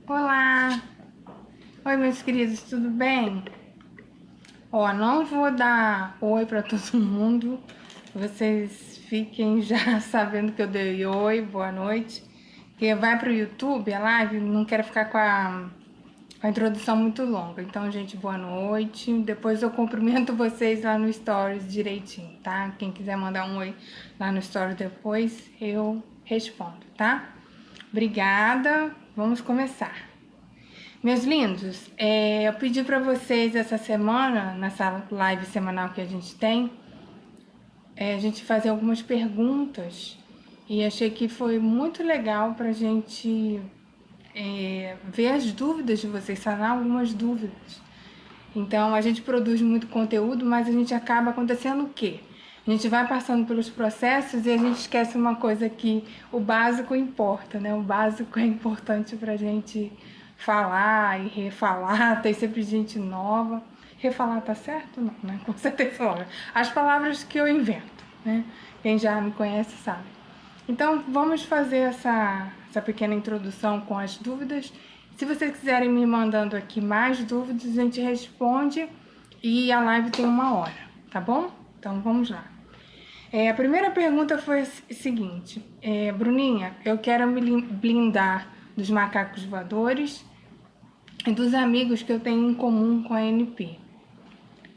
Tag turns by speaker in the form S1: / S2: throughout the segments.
S1: Olá! Oi, meus queridos, tudo bem? Não vou dar oi para todo mundo. Vocês fiquem já sabendo que eu dei oi, boa noite. Porque vai pro YouTube a live, não quero ficar com a introdução muito longa. Então, gente, boa noite. Depois eu cumprimento vocês lá no Stories direitinho, tá? Quem quiser mandar um oi lá no Stories depois, eu respondo, tá? Obrigada. Vamos começar. Meus lindos, eu pedi para vocês essa semana, nessa live semanal que a gente tem, a gente fazer algumas perguntas e achei que foi muito legal para a gente ver as dúvidas de vocês, sanar algumas dúvidas. Então, a gente produz muito conteúdo, mas a gente acaba acontecendo o quê? A gente vai passando pelos processos e a gente esquece uma coisa que o básico importa, né? O básico é importante pra gente falar e refalar, tem sempre gente nova. Refalar tá certo? Não, né? Com certeza não. As palavras que eu invento, né? Quem já me conhece sabe. Então, vamos fazer essa pequena introdução com as dúvidas. Se vocês quiserem me mandando aqui mais dúvidas, a gente responde e a live tem 1 hora, tá bom? Então, vamos lá. A primeira pergunta foi a seguinte. Bruninha, eu quero me blindar dos macacos voadores e dos amigos que eu tenho em comum com a NP.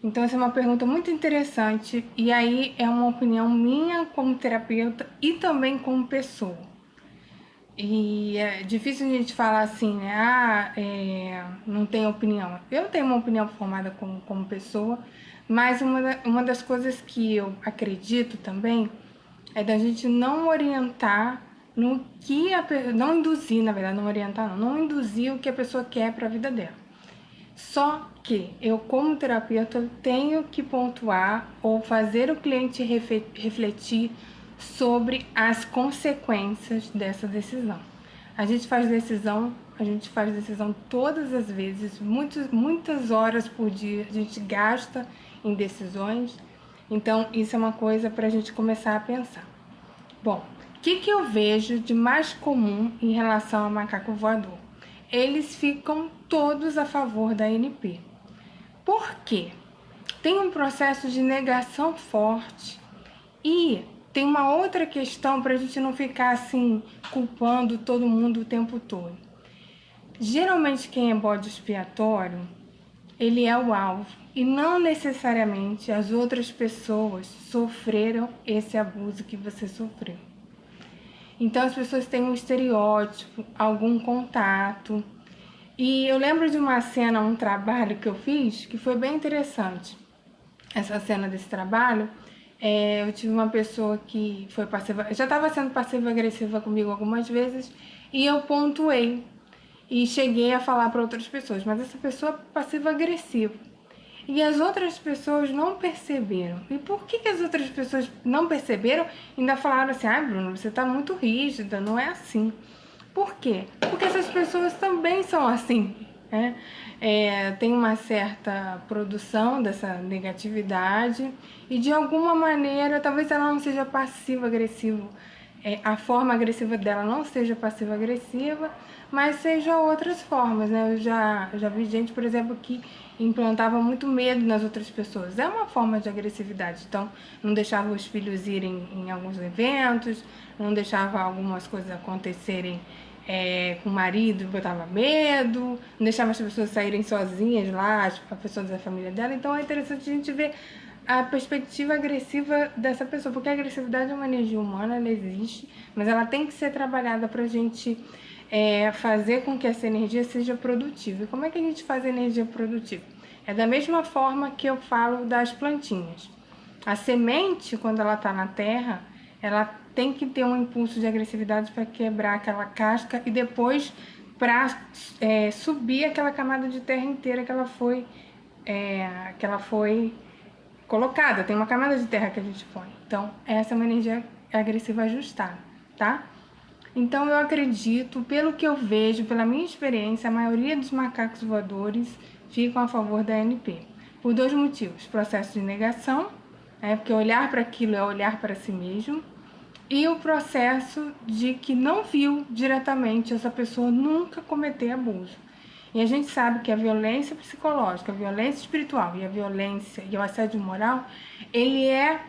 S1: Então, essa é uma pergunta muito interessante e aí é uma opinião minha como terapeuta e também como pessoa. E é difícil a gente falar assim, né? Não tenho opinião. Eu tenho uma opinião formada como pessoa, mas uma das coisas que eu acredito também é da gente não orientar no que não induzir, na verdade, não orientar, não induzir o que a pessoa quer para a vida dela. Só que eu, como terapeuta, tenho que pontuar ou fazer o cliente refletir sobre as consequências dessa decisão. A gente faz decisão todas as vezes, muitas horas por dia a gente gasta em decisões. Então, isso é uma coisa para a gente começar a pensar. Bom, o que eu vejo de mais comum em relação ao macaco voador? Eles ficam todos a favor da NP. Por quê? Tem um processo de negação forte e tem uma outra questão para a gente não ficar assim culpando todo mundo o tempo todo. Geralmente quem é bode expiatório, ele é o alvo e não necessariamente as outras pessoas sofreram esse abuso que você sofreu. Então as pessoas têm um estereótipo, algum contato. E eu lembro de uma cena, um trabalho que eu fiz, que foi bem interessante. Essa cena desse trabalho, eu tive uma pessoa que foi passiva, já estava sendo passiva-agressiva comigo algumas vezes, e eu pontuei e cheguei a falar para outras pessoas, mas essa pessoa é passiva-agressiva. E as outras pessoas não perceberam. E por que as outras pessoas não perceberam? Ainda falaram assim, Bruno, você está muito rígida, não é assim. Por quê? Porque essas pessoas também são assim, né? Tem uma certa produção dessa negatividade e de alguma maneira, talvez ela não seja passiva-agressiva, a forma agressiva dela não seja passiva-agressiva, mas seja outras formas, né? Eu já vi gente, por exemplo, que implantava muito medo nas outras pessoas. É uma forma de agressividade. Então, não deixava os filhos irem em alguns eventos, não deixava algumas coisas acontecerem com o marido, botava medo, não deixava as pessoas saírem sozinhas lá, as pessoas da família dela. Então, é interessante a gente ver a perspectiva agressiva dessa pessoa, porque a agressividade é uma energia humana, ela existe, mas ela tem que ser trabalhada pra gente fazer com que essa energia seja produtiva. E como é que a gente faz a energia produtiva? É da mesma forma que eu falo das plantinhas. A semente, quando ela está na terra, ela tem que ter um impulso de agressividade para quebrar aquela casca e depois para subir aquela camada de terra inteira que ela foi colocada. Tem uma camada de terra que a gente põe. Então, essa é uma energia agressiva ajustada, tá? Então, eu acredito, pelo que eu vejo, pela minha experiência, a maioria dos macacos voadores ficam a favor da NP. Por 2 motivos. Processo de negação, porque olhar para aquilo é olhar para si mesmo. e o processo de que não viu diretamente essa pessoa nunca cometer abuso. E a gente sabe que a violência psicológica, a violência espiritual e a violência e o assédio moral, ele é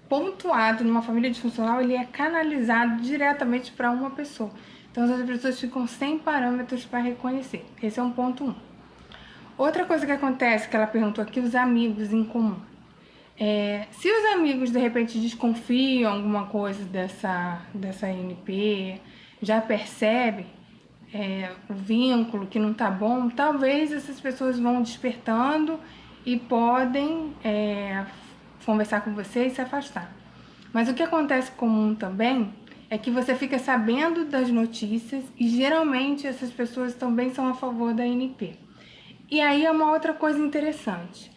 S1: pontuado numa família disfuncional, ele é canalizado diretamente para uma pessoa. Então as pessoas ficam sem parâmetros para reconhecer. Esse é um ponto 1. Outra coisa que acontece, que ela perguntou aqui, os amigos em comum. Se os amigos de repente desconfiam alguma coisa dessa INP, já percebem o vínculo que não tá bom, talvez essas pessoas vão despertando e podem conversar com você e se afastar. Mas o que acontece comum também é que você fica sabendo das notícias e geralmente essas pessoas também são a favor da INP. E aí é uma outra coisa interessante.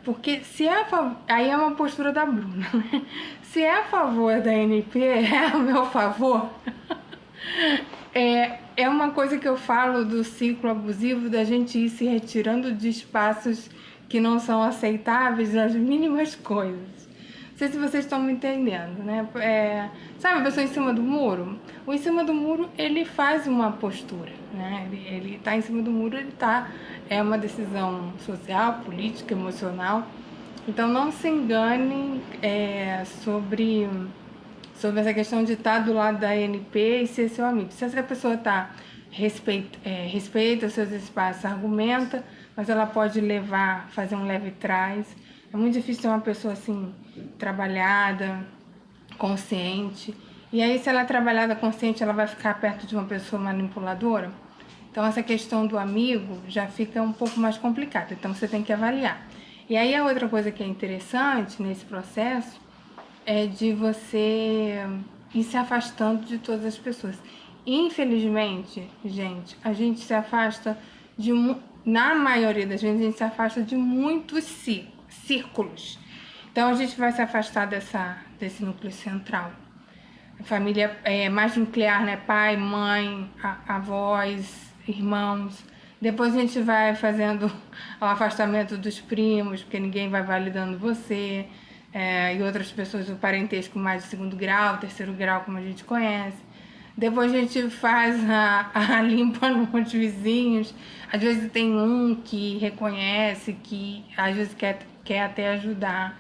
S1: Porque se é aí é uma postura da Bruna, né? Se é a favor da NP, é a meu favor. É uma coisa que eu falo do ciclo abusivo, da gente ir se retirando de espaços que não são aceitáveis nas mínimas coisas. Não sei se vocês estão me entendendo, né? Sabe a pessoa em cima do muro? O em cima do muro, ele faz uma postura, né? Ele tá em cima do muro, é uma decisão social, política, emocional. Então não se engane sobre essa questão de estar do lado da ANP e ser seu amigo. Se essa pessoa respeita seus espaços, argumenta, mas ela pode fazer um leve trás. É muito difícil ter uma pessoa assim, trabalhada, consciente. E aí, se ela é trabalhada, consciente, ela vai ficar perto de uma pessoa manipuladora? Então, essa questão do amigo já fica um pouco mais complicada. Então, você tem que avaliar. E aí, a outra coisa que é interessante nesse processo é de você ir se afastando de todas as pessoas. Infelizmente, gente, a gente se afasta na maioria das vezes, a gente se afasta de muitos círculos. Então, a gente vai se afastar desse núcleo central. A família mais nuclear, né? Pai, mãe, avós, irmãos. Depois a gente vai fazendo o afastamento dos primos, porque ninguém vai validando você. E outras pessoas do parentesco mais de 2º grau, 3º grau, como a gente conhece. Depois a gente faz a limpa nos vizinhos. Às vezes tem um que reconhece, que às vezes quer até ajudar,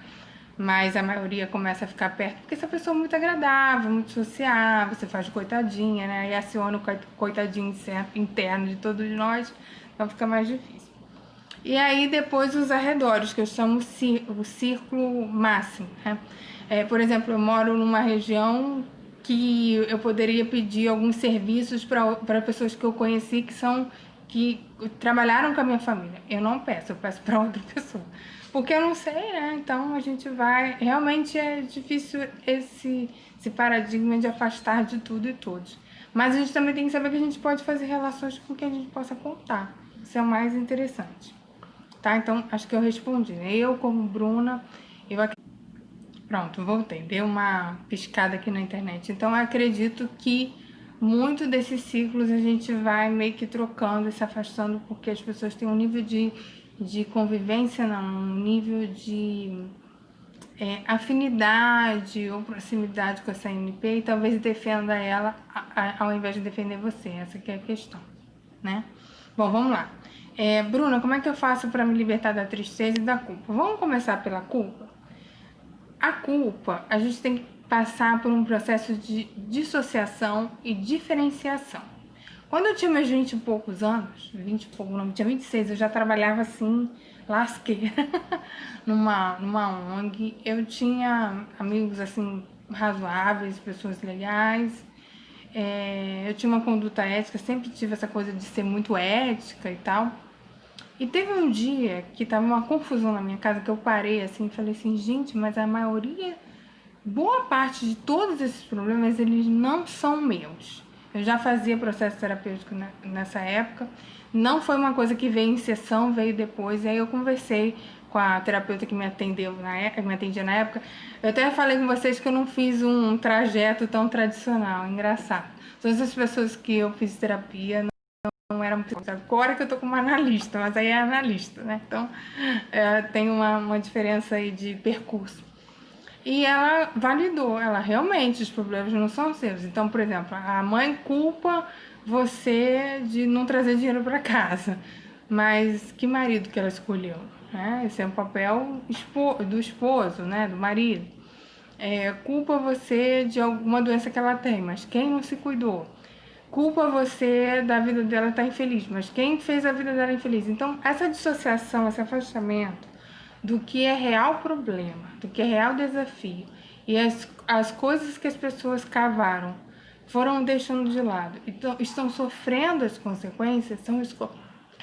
S1: mas a maioria começa a ficar perto, porque essa pessoa é muito agradável, muito sociável, você faz coitadinha, né? E aciona o coitadinho interno de todos nós, então fica mais difícil. E aí depois os arredores, que eu chamo o círculo máximo, né? Por exemplo, eu moro numa região que eu poderia pedir alguns serviços para pessoas que eu conheci que trabalharam com a minha família. Eu não peço, eu peço para outra pessoa. Porque eu não sei, né? Então a gente vai... Realmente é difícil esse paradigma de afastar de tudo e todos. Mas a gente também tem que saber que a gente pode fazer relações com quem a gente possa contar. Isso é o mais interessante. Tá? Então, acho que eu respondi, né? Eu, como Bruna, Pronto, voltei. Deu uma piscada aqui na internet. Então, eu acredito que muito desses ciclos a gente vai meio que trocando e se afastando, porque as pessoas têm um nível de convivência, não, um nível de afinidade ou proximidade com essa NP e talvez defenda ela ao invés de defender você. Essa que é a questão, né? Bom, vamos lá. Bruna, como é que eu faço para me libertar da tristeza e da culpa? Vamos começar pela culpa? A culpa, a gente tem que passar por um processo de dissociação e diferenciação. Quando eu tinha meus 20 e poucos anos, 20 e pouco, não, tinha 26, eu já trabalhava assim, lasqueira, numa ONG. Eu tinha amigos assim, razoáveis, pessoas legais. Eu tinha uma conduta ética, sempre tive essa coisa de ser muito ética e tal. E teve um dia que tava uma confusão na minha casa, que eu parei assim e falei assim, gente, mas a maioria, boa parte de todos esses problemas, eles não são meus. Eu já fazia processo terapêutico nessa época, não foi uma coisa que veio em sessão, veio depois, e aí eu conversei com a terapeuta que me atendia na época. Eu até falei com vocês que eu não fiz um trajeto tão tradicional, engraçado. Todas as pessoas que eu fiz terapia não era muito... Agora que eu tô como analista, mas aí é analista, né? Então, tem uma diferença aí de percurso. E ela validou, ela realmente, os problemas não são seus. Então, por exemplo, a mãe culpa você de não trazer dinheiro para casa. Mas que marido que ela escolheu? Né? Esse é um papel do esposo, né? Do marido. Culpa você de alguma doença que ela tem, mas quem não se cuidou? Culpa você da vida dela estar infeliz, mas quem fez a vida dela infeliz? Então, essa dissociação, esse afastamento do que é real problema, do que é real desafio e as coisas que as pessoas cavaram foram deixando de lado, então estão sofrendo as consequências, são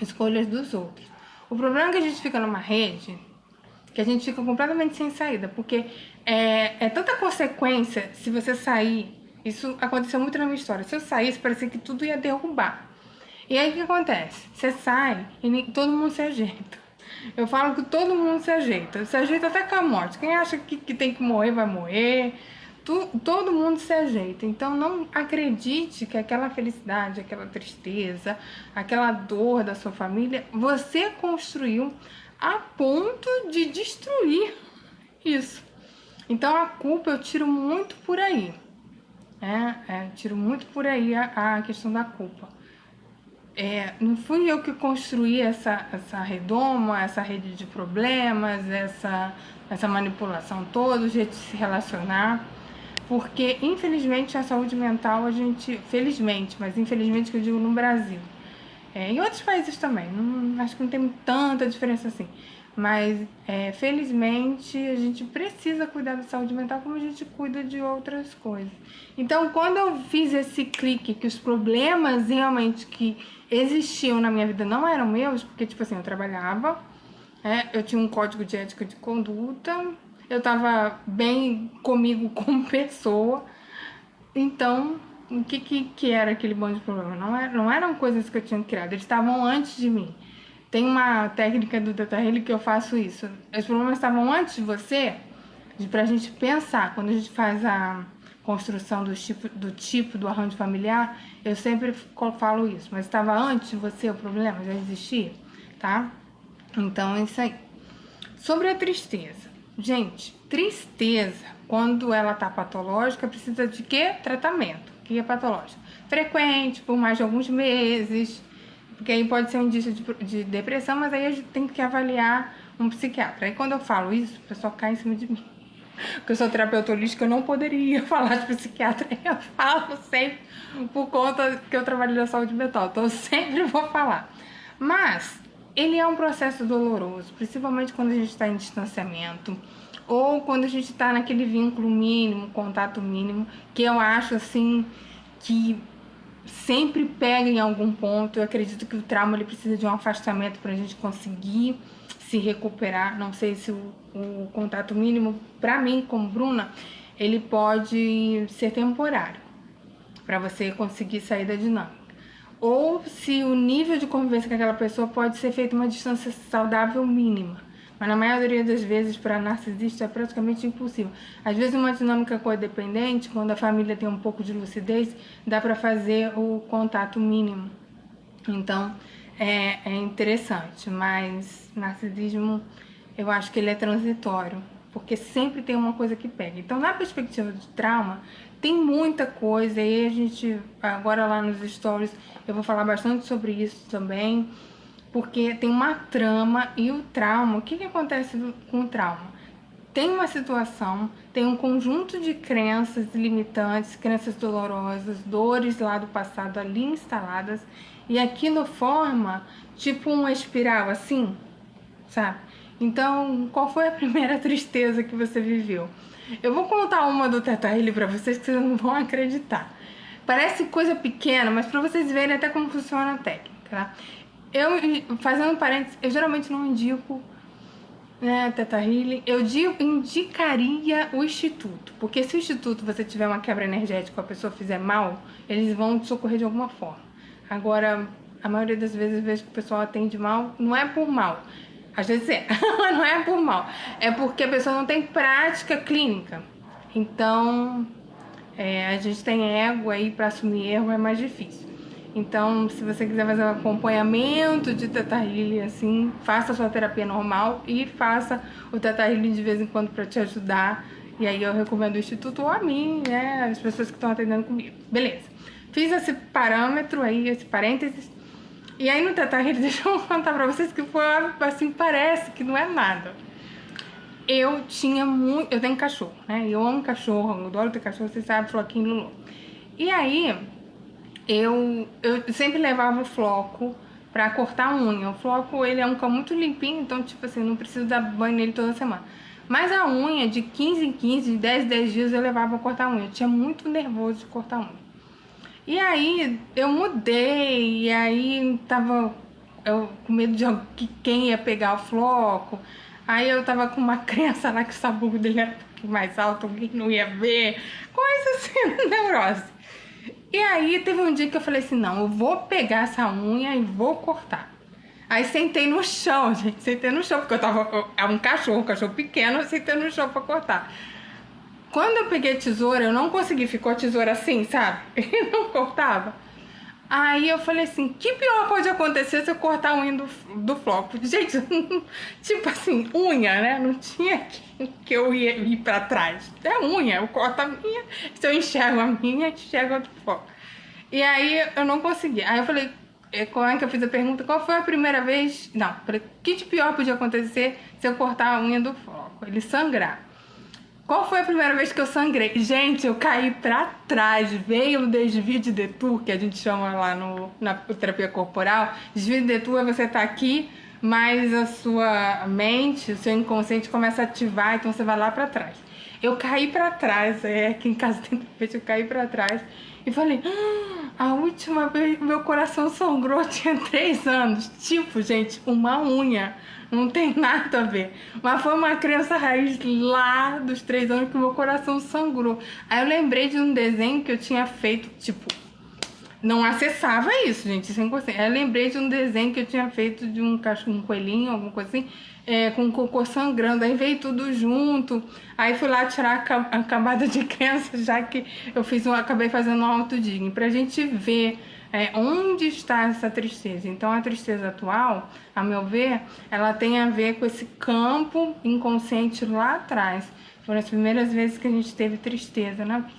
S1: escolhas dos outros. O problema é que a gente fica numa rede que a gente fica completamente sem saída, porque é tanta consequência se você sair. Isso aconteceu muito na minha história. Se eu saísse, parecia que tudo ia derrubar. E aí o que acontece? Você sai e todo mundo se ajeita. Eu falo que todo mundo se ajeita até com a morte. Quem acha que tem que morrer, vai morrer. Todo mundo se ajeita. Então não acredite que aquela felicidade, aquela tristeza, aquela dor da sua família, você construiu a ponto de destruir isso. Então a culpa eu tiro muito por aí. Tiro muito por aí a questão da culpa. Não fui eu que construí essa redoma, essa rede de problemas, essa manipulação toda, o jeito de se relacionar. Porque, infelizmente, a saúde mental, felizmente, mas infelizmente que eu digo no Brasil, em outros países também, acho que não tem tanta diferença assim. Mas, felizmente, a gente precisa cuidar da saúde mental como a gente cuida de outras coisas. Então, quando eu fiz esse clique, que os problemas realmente que existiam na minha vida não eram meus, porque, tipo assim, eu trabalhava, eu tinha um código de ética de conduta, eu tava bem comigo como pessoa, então o que era aquele monte de problema? Não eram coisas que eu tinha criado, eles estavam antes de mim. Tem uma técnica do Theta Healing que eu faço isso. Os problemas estavam antes de você, pra gente pensar. Quando a gente faz a construção do tipo do arranjo familiar, eu sempre falo isso. Mas estava antes de você o problema, já existia, tá? Então é isso aí. Sobre a tristeza. Gente, tristeza, quando ela tá patológica, precisa de quê? Tratamento. O que é patológico? Frequente, por mais de alguns meses, porque aí pode ser um indício de depressão, mas aí a gente tem que avaliar um psiquiatra. Aí quando eu falo isso, o pessoal cai em cima de mim. Porque eu sou terapeuta holística, eu não poderia falar de psiquiatra. Eu falo sempre por conta que eu trabalho na saúde mental. Então eu sempre vou falar. Mas ele é um processo doloroso, principalmente quando a gente está em distanciamento ou quando a gente está naquele vínculo mínimo, contato mínimo, que eu acho assim que sempre pega em algum ponto. Eu acredito que o trauma ele precisa de um afastamento para a gente conseguir se recuperar. Não sei se o contato mínimo, para mim, como Bruna, ele pode ser temporário, para você conseguir sair da dinâmica. Ou se o nível de convivência com aquela pessoa pode ser feito uma distância saudável mínima. Mas na maioria das vezes, para narcisista, é praticamente impossível. Às vezes, uma dinâmica codependente, quando a família tem um pouco de lucidez, dá para fazer o contato mínimo. Então, é interessante. Mas narcisismo, eu acho que ele é transitório, porque sempre tem uma coisa que pega. Então, na perspectiva de trauma, tem muita coisa. E a gente, agora lá nos stories, eu vou falar bastante sobre isso também, porque tem uma trama. E o trauma, o que acontece com o trauma? Tem uma situação, tem um conjunto de crenças limitantes, crenças dolorosas, dores lá do passado ali instaladas, e aquilo forma tipo uma espiral assim, sabe? Então, qual foi a primeira tristeza que você viveu? Eu vou contar uma do Theta Healing pra vocês que vocês não vão acreditar. Parece coisa pequena, mas pra vocês verem até como funciona a técnica, tá? Eu, fazendo parênteses, eu geralmente não indico, né, Theta Healing. Eu indicaria o instituto, porque se o instituto você tiver uma quebra energética, a pessoa fizer mal, eles vão te socorrer de alguma forma. Agora, a maioria das vezes eu vejo que o pessoal atende mal, não é por mal. Às vezes não é por mal, é porque a pessoa não tem prática clínica. Então, a gente tem ego aí para assumir erro, é mais difícil. Então, se você quiser fazer um acompanhamento de Theta Healing, assim, faça a sua terapia normal e faça o Theta Healing de vez em quando para te ajudar E aí eu recomendo o Instituto ou a mim, né? As pessoas que estão atendendo comigo. Beleza. Fiz esse parâmetro aí, esse parênteses. E aí no Teta Healing, deixa eu contar pra vocês que foi assim, parece que não é nada. Eu tenho cachorro, né? Eu amo cachorro, eu adoro ter cachorro, vocês sabem, Floquinho e Lulu. E aí, eu sempre levava o Floco pra cortar a unha. O Floco, ele é um cão muito limpinho, então, tipo assim, não preciso dar banho nele toda semana. Mas a unha, de 15 em 15, de 10 em 10 dias, eu levava pra cortar a unha. Eu tinha muito nervoso de cortar a unha. E aí, eu mudei, e aí eu com medo de que quem ia pegar o Floco. Aí eu tava com uma crença lá que o sabugo dele era um pouquinho mais alto, alguém não ia ver. Coisa assim, neurose. E aí teve um dia que eu falei assim, não, eu vou pegar essa unha e vou cortar. Aí sentei no chão, gente, sentei no chão, porque é um cachorro pequeno, eu sentei no chão pra cortar. Quando eu peguei a tesoura, eu não consegui, ficou a tesoura assim, sabe? E não cortava. Aí eu falei assim, que pior pode acontecer se eu cortar a unha do Floco? Gente, tipo assim, unha, né? Não tinha que eu ia ir pra trás. É unha, eu corto a minha, se eu enxergo a minha, enxergo a do Floco. E aí eu não consegui. Aí eu falei, como é que eu fiz a pergunta? Qual foi a primeira vez? Não, falei, que de pior podia acontecer se eu cortar a unha do Floco? Ele sangrar. Qual foi a primeira vez que eu sangrei? Gente, eu caí pra trás, veio o desvio de Detour, que a gente chama lá na terapia corporal. Desvio de Detour é você tá aqui, mas a sua mente, o seu inconsciente começa a ativar, então você vai lá pra trás. Eu caí pra trás, aqui em casa tem vez eu caí pra trás e falei, a última vez meu coração sangrou, tinha 3 anos. Tipo, gente, uma unha. Não tem nada a ver. Mas foi uma crença raiz lá dos 3 anos que o meu coração sangrou. Aí eu lembrei de um desenho que eu tinha feito, tipo, não acessava isso, gente, 100%. Aí eu lembrei de um desenho que eu tinha feito de um cachorro, um coelhinho, alguma coisa assim, com cocô sangrando. Aí veio tudo junto. Aí fui lá tirar a camada de crença, já que acabei fazendo um autodigno, pra gente ver onde está essa tristeza. Então a tristeza atual, a meu ver, ela tem a ver com esse campo inconsciente lá atrás. Foram as primeiras vezes que a gente teve tristeza na vida.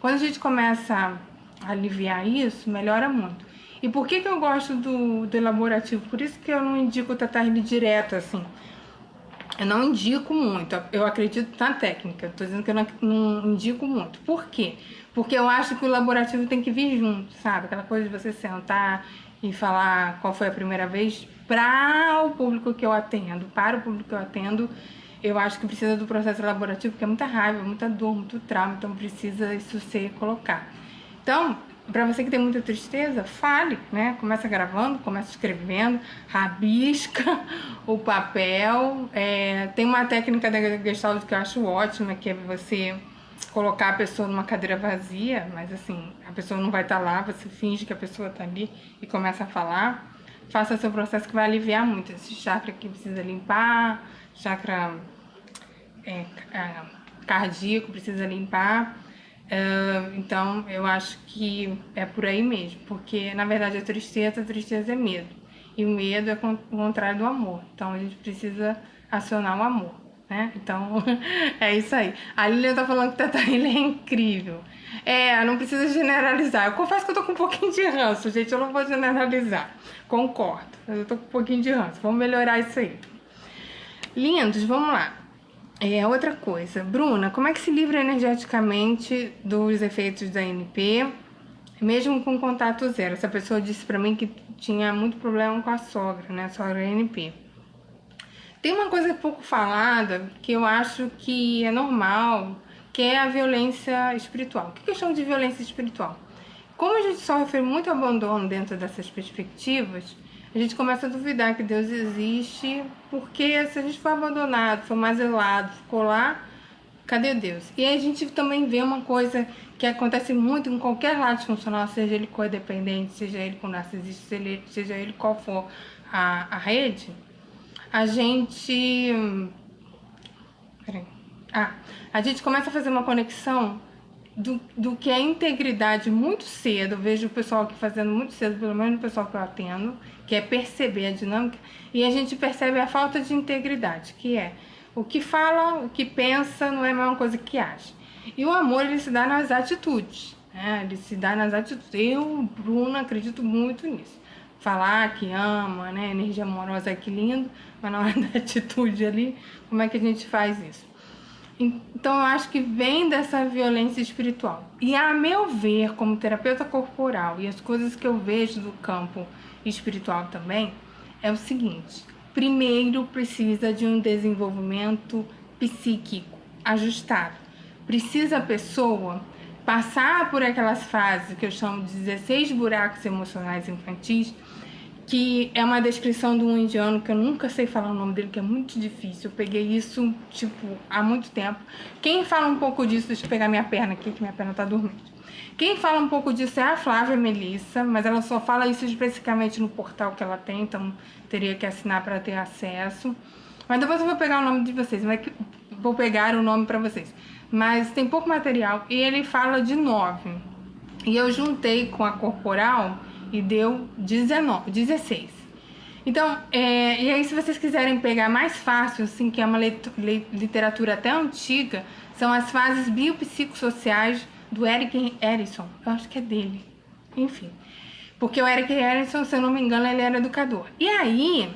S1: Quando a gente começa a aliviar isso, melhora muito. E por que eu gosto do elaborativo? Por isso que eu não indico o Teta Healing direto, assim. Eu não indico muito, eu acredito na técnica, tô dizendo que eu não indico muito. Por quê? Porque eu acho que o laborativo tem que vir junto, sabe? Aquela coisa de você sentar e falar qual foi a primeira vez para o público que eu atendo. Para o público que eu atendo, eu acho que precisa do processo elaborativo, porque é muita raiva, muita dor, muito trauma, então precisa isso ser colocado. Então, para você que tem muita tristeza, fale, né? Começa gravando, começa escrevendo, rabisca o papel. Tem uma técnica da Gestalt que eu acho ótima, que é você colocar a pessoa numa cadeira vazia, mas assim, a pessoa não vai estar lá, você finge que a pessoa está ali e começa a falar. Faça seu processo que vai aliviar muito. Esse chakra que precisa limpar, chakra cardíaco precisa limpar. Então eu acho que é por aí mesmo, porque na verdade a tristeza é medo, e o medo é o contrário do amor, então a gente precisa acionar o amor, né? Então é isso aí. A Lilian tá falando que o Teta Healing é incrível. Não precisa generalizar. Eu confesso que eu tô com um pouquinho de ranço, gente, eu não vou generalizar, concordo, eu tô com um pouquinho de ranço, vamos melhorar isso aí. Lindos, vamos lá. Outra coisa, Bruna, como é que se livra energeticamente dos efeitos da NP, mesmo com contato zero? Essa pessoa disse pra mim que tinha muito problema com a sogra, né? A sogra NP. Tem uma coisa pouco falada que eu acho que é normal, que é a violência espiritual. O que eu chamo de violência espiritual? Como a gente sofre muito abandono dentro dessas perspectivas, a gente começa a duvidar que Deus existe, porque se a gente foi abandonado, foi mazelado, ficou lá, cadê Deus? E aí a gente também vê uma coisa que acontece muito em qualquer lado funcional, seja ele codependente, seja ele com narcisista, seja ele qual for a rede, a gente começa a fazer uma conexão do que é integridade muito cedo. Eu vejo o pessoal aqui fazendo muito cedo, pelo menos o pessoal que eu atendo, que é perceber a dinâmica, e a gente percebe a falta de integridade, que é O que fala, o que pensa não é a mesma coisa que age. E o amor, ele se dá nas atitudes, né? Ele se dá nas atitudes. Eu, Bruna, acredito muito nisso. Falar que ama, né? Energia amorosa, que lindo, mas na hora da atitude ali, como é que a gente faz isso? Então eu acho que vem dessa violência espiritual. E a meu ver, como terapeuta corporal, e as coisas que eu vejo do campo espiritual também, é o seguinte: primeiro precisa de um desenvolvimento psíquico ajustado. Precisa a pessoa passar por aquelas fases que eu chamo de 16 buracos emocionais infantis, que é uma descrição de um indiano que eu nunca sei falar o nome dele, que é muito difícil. Eu peguei isso, há muito tempo. Quem fala um pouco disso, deixa eu pegar minha perna aqui, que minha perna tá dormindo. Quem fala um pouco disso é a Flávia Melissa, mas ela só fala isso especificamente no portal que ela tem, então teria que assinar para ter acesso. Mas depois eu vou pegar o nome de vocês, vou pegar o nome para vocês. Mas tem pouco material e ele fala de 9. E eu juntei com a corporal e deu 16. Então, e aí se vocês quiserem pegar mais fácil, assim, que é uma literatura até antiga, são as fases biopsicossociais do Erik Erikson. Eu acho que é dele. Enfim. Porque o Erik Erikson, se eu não me engano, ele era educador. E aí,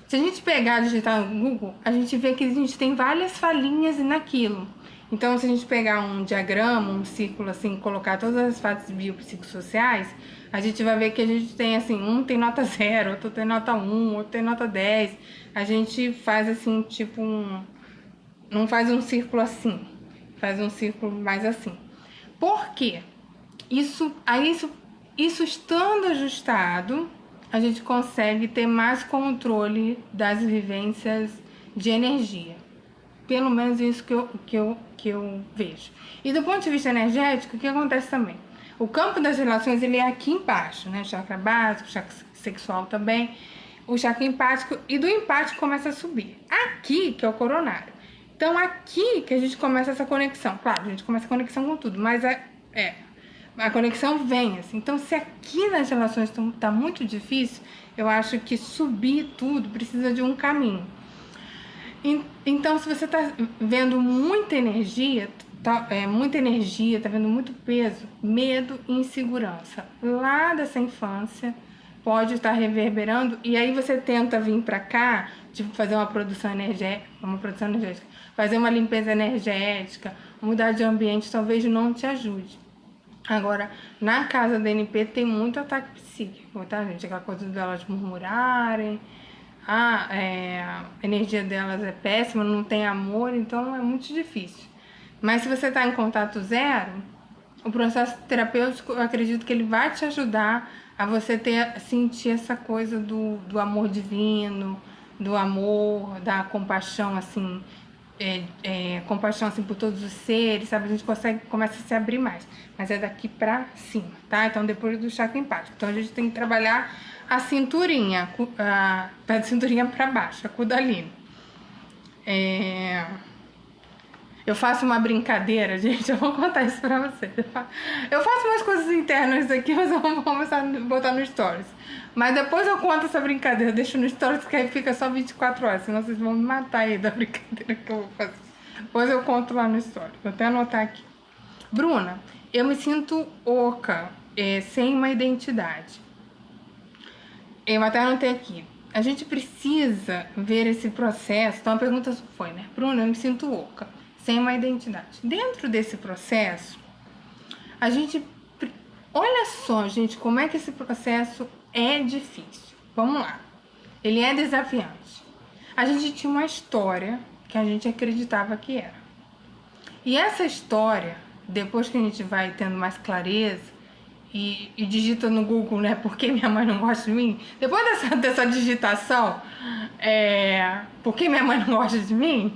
S1: se a gente pegar e digitar no Google, a gente vê que a gente tem várias falinhas naquilo. Então, se a gente pegar um diagrama, um círculo assim, colocar todas as fases biopsicossociais, a gente vai ver que a gente tem assim, um tem nota 0, outro tem nota 1, outro tem nota 10. A gente faz assim, tipo não faz um círculo assim, faz um círculo mais assim. Por quê? Isso estando ajustado, a gente consegue ter mais controle das vivências de energia. Pelo menos isso que eu vejo. E do ponto de vista energético, o que acontece também? O campo das relações, ele é aqui embaixo, né? Chakra básico, chakra sexual também, o chakra empático, e do empático começa a subir. Aqui, que é o coronário. Então, aqui que a gente começa essa conexão. Claro, a gente começa a conexão com tudo, mas a conexão vem, assim. Então, se aqui nas relações tá muito difícil, eu acho que subir tudo precisa de um caminho. Então, se você tá vendo muita energia, tá vendo muito peso, medo e insegurança lá dessa infância, pode estar reverberando, e aí você tenta vir para cá, tipo fazer uma produção energética, fazer uma limpeza energética, mudar de ambiente, talvez não te ajude. Agora, na casa da NP tem muito ataque psíquico, tá, gente? Aquela coisa delas murmurarem, a energia delas é péssima, não tem amor, então é muito difícil. Mas se você está em contato zero, o processo terapêutico, eu acredito que ele vai te ajudar a você sentir essa coisa do amor divino, do amor, da compaixão, assim, compaixão assim, por todos os seres, sabe? A gente começa a se abrir mais, mas é daqui pra cima, tá? Então, depois do chakra empático. Então, a gente tem que trabalhar a cinturinha, da cinturinha pra baixo, a Kundalini. Eu faço uma brincadeira, gente, eu vou contar isso pra vocês. Eu faço umas coisas internas aqui, mas eu vou começar a botar no Stories. Mas depois eu conto essa brincadeira, deixo no Stories, que aí fica só 24 horas, senão vocês vão me matar aí da brincadeira que eu vou fazer. Depois eu conto lá no Stories, vou até anotar aqui. Bruna, eu me sinto oca, sem uma identidade. Eu até anotei aqui. A gente precisa ver esse processo. Então a pergunta foi, né? Bruna, eu me sinto oca, sem uma identidade. Dentro desse processo, a gente... Olha só, gente, como é que esse processo é difícil. Vamos lá. Ele é desafiante. A gente tinha uma história que a gente acreditava que era. E essa história, depois que a gente vai tendo mais clareza e digita no Google, né, por que minha mãe não gosta de mim? Depois dessa digitação, por que minha mãe não gosta de mim?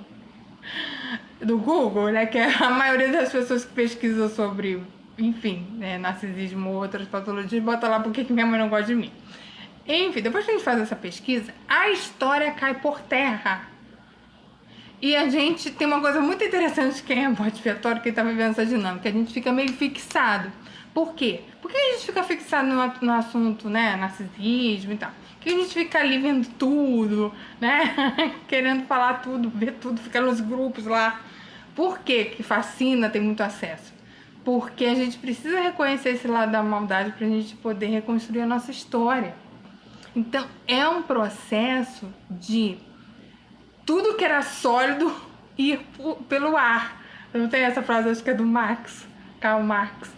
S1: Do Google, né, que a maioria das pessoas que pesquisam sobre, enfim, narcisismo ou outras patologias, bota lá por que minha mãe não gosta de mim. Enfim, depois que a gente faz essa pesquisa, a história cai por terra. E a gente tem uma coisa muito interessante, quem é bode expiatório, quem tá vivendo essa dinâmica, a gente fica meio fixado. Por quê? Porque a gente fica fixado no assunto, né, narcisismo e tal. que a gente fica ali vendo tudo, né? Querendo falar tudo, ver tudo, ficar nos grupos lá. Por que fascina, tem muito acesso? Porque a gente precisa reconhecer esse lado da maldade pra gente poder reconstruir a nossa história. Então, é um processo de tudo que era sólido ir pelo ar. Não tem essa frase, acho que é do Karl Marx.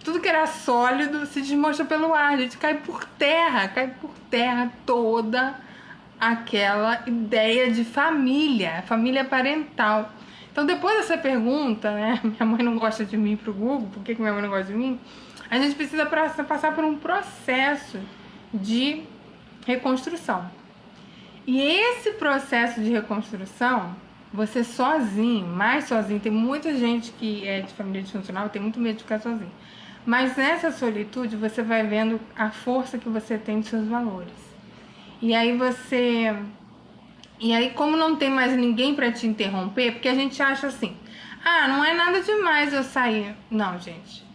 S1: Tudo que era sólido se desmancha pelo ar, a gente cai por terra toda aquela ideia de família parental. Então, depois dessa pergunta, né, minha mãe não gosta de mim pro Google, por que minha mãe não gosta de mim? A gente precisa passar por um processo de reconstrução. E esse processo de reconstrução, você sozinho, mais sozinho, tem muita gente que é de família disfuncional, tem muito medo de ficar sozinho. Mas nessa solitude você vai vendo a força que você tem dos seus valores. E aí como não tem mais ninguém para te interromper, porque a gente acha assim, não é nada demais eu sair. Não, gente.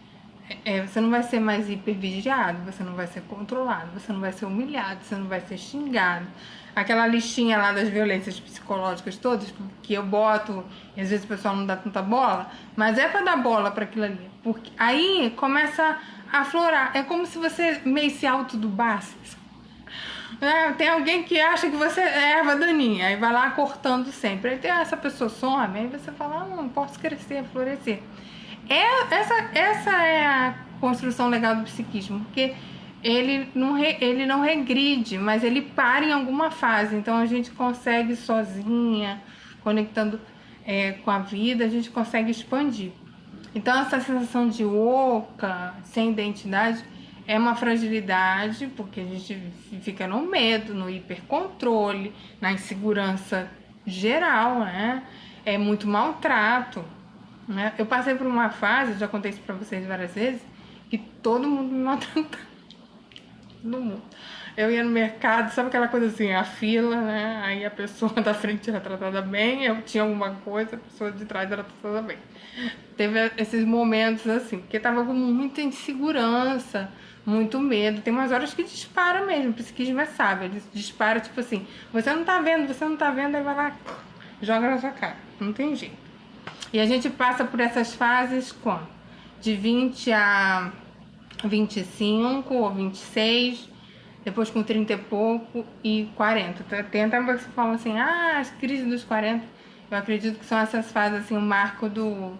S1: Você não vai ser mais hipervigiado, você não vai ser controlado, você não vai ser humilhado, você não vai ser xingado. Aquela listinha lá das violências psicológicas todas, que eu boto, e às vezes o pessoal não dá tanta bola, mas é pra dar bola pra aquilo ali. Porque aí começa a aflorar. É como se você meio se autodubasse. Tem alguém que acha que você é erva daninha, aí vai lá cortando sempre. Aí essa pessoa some, aí você fala, não posso crescer, florescer. Essa é a construção legal do psiquismo, porque ele não regride, mas ele para em alguma fase. Então a gente consegue sozinha, conectando com a vida, a gente consegue expandir. Então essa sensação de oca, sem identidade, é uma fragilidade, porque a gente fica no medo, no hipercontrole, na insegurança geral, né? É muito maltrato. Né? Eu passei por uma fase, já contei isso pra vocês várias vezes, que todo mundo me maltratava. Todo mundo. Eu ia no mercado, sabe aquela coisa assim, a fila, né? Aí a pessoa da frente era tratada bem, eu tinha alguma coisa, a pessoa de trás era tratada bem. Teve esses momentos assim, porque tava com muita insegurança, muito medo. Tem umas horas que dispara mesmo, o psiquismo é sábio, ele dispara tipo assim, você não tá vendo, aí vai lá, joga na sua cara, não tem jeito. E a gente passa por essas fases quando? De 20 a 25 ou 26, depois com 30 e pouco e 40. Tem até uma pessoa que fala assim, as crises dos 40, eu acredito que são essas fases, assim, o marco do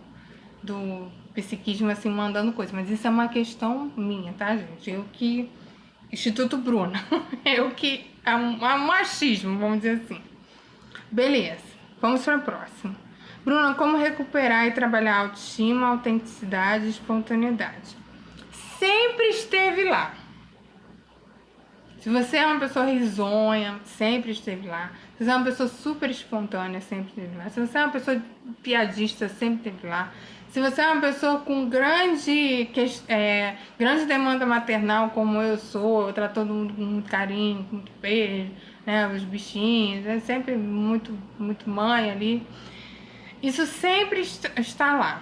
S1: psiquismo, assim, mandando coisa. Mas isso é uma questão minha, tá, gente? Instituto Bruna, é um machismo, vamos dizer assim. Beleza, vamos para a próxima. Bruna, como recuperar e trabalhar a autoestima, autenticidade e espontaneidade? Sempre esteve lá. Se você é uma pessoa risonha, sempre esteve lá. Se você é uma pessoa super espontânea, sempre esteve lá. Se você é uma pessoa piadista, sempre esteve lá. Se você é uma pessoa com grande demanda maternal, como eu sou, eu trato todo mundo com muito carinho, com muito beijo, né, os bichinhos, é sempre muito, muito mãe ali. Isso sempre está lá.